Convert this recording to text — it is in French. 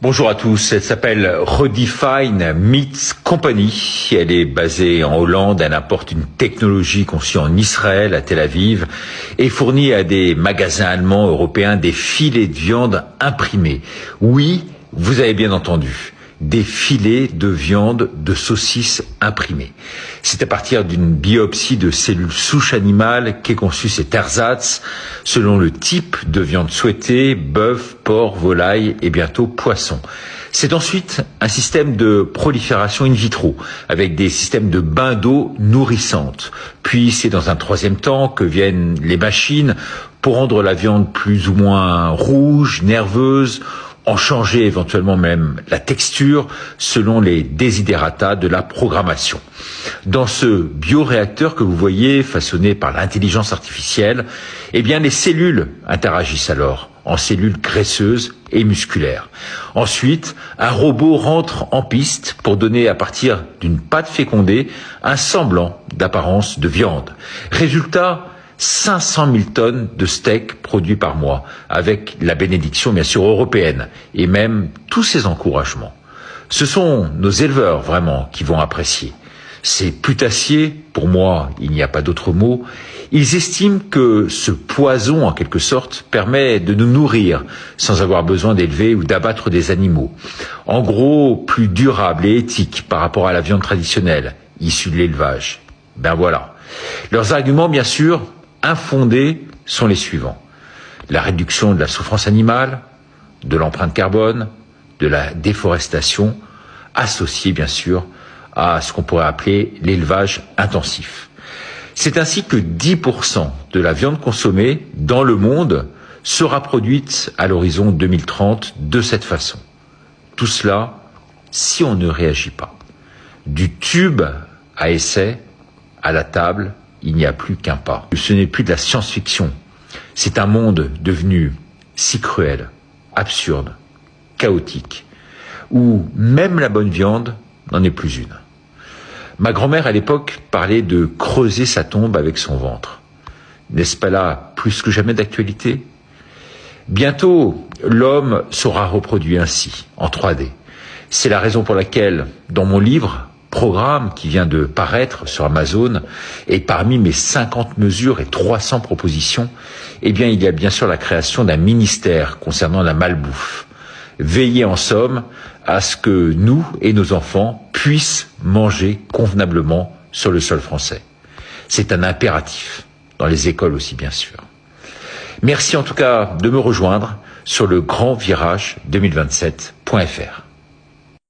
Bonjour à tous, elle s'appelle Redefine Meats Company. Elle est basée en Hollande, elle apporte une technologie conçue en Israël, à Tel Aviv, et fournit à des magasins allemands, européens, des filets de viande imprimés. Oui, vous avez bien entendu, des filets de viande de saucisses imprimés. C'est à partir d'une biopsie de cellules souches animales qu'est conçu cet ersatz, selon le type de viande souhaitée, bœuf, porc, volaille et bientôt poisson. C'est ensuite un système de prolifération in vitro, avec des systèmes de bains d'eau nourrissantes. Puis c'est dans un troisième temps que viennent les machines pour rendre la viande plus ou moins rouge, nerveuse, en changer éventuellement même la texture selon les desiderata de la programmation. Dans ce bioréacteur que vous voyez façonné par l'intelligence artificielle, eh bien les cellules interagissent alors en cellules graisseuses et musculaires. Ensuite, un robot rentre en piste pour donner à partir d'une pâte fécondée un semblant d'apparence de viande. Résultat, 500 000 tonnes de steak produits par mois, avec la bénédiction bien sûr européenne, et même tous ces encouragements. Ce sont nos éleveurs vraiment qui vont apprécier. Ces putassiers, pour moi il n'y a pas d'autre mot, ils estiment que ce poison en quelque sorte permet de nous nourrir sans avoir besoin d'élever ou d'abattre des animaux. En gros, plus durable et éthique par rapport à la viande traditionnelle, issue de l'élevage. Ben voilà. Leurs arguments bien sûr infondés sont les suivants. La réduction de la souffrance animale, de l'empreinte carbone, de la déforestation, associée bien sûr à ce qu'on pourrait appeler l'élevage intensif. C'est ainsi que 10% de la viande consommée dans le monde sera produite à l'horizon 2030 de cette façon. Tout cela si on ne réagit pas. Du tube à essai, à la table, il n'y a plus qu'un pas. Ce n'est plus de la science-fiction. C'est un monde devenu si cruel, absurde, chaotique, où même la bonne viande n'en est plus une. Ma grand-mère, à l'époque, parlait de creuser sa tombe avec son ventre. N'est-ce pas là plus que jamais d'actualité ? Bientôt, l'homme sera reproduit ainsi, en 3D. C'est la raison pour laquelle, dans mon livre, Programme qui vient de paraître sur Amazon, et parmi mes 50 mesures et 300 propositions, eh bien, il y a bien sûr la création d'un ministère concernant la malbouffe. Veiller en somme à ce que nous et nos enfants puissent manger convenablement sur le sol français. C'est un impératif, dans les écoles aussi bien sûr. Merci en tout cas de me rejoindre sur le grandvirage2027.fr.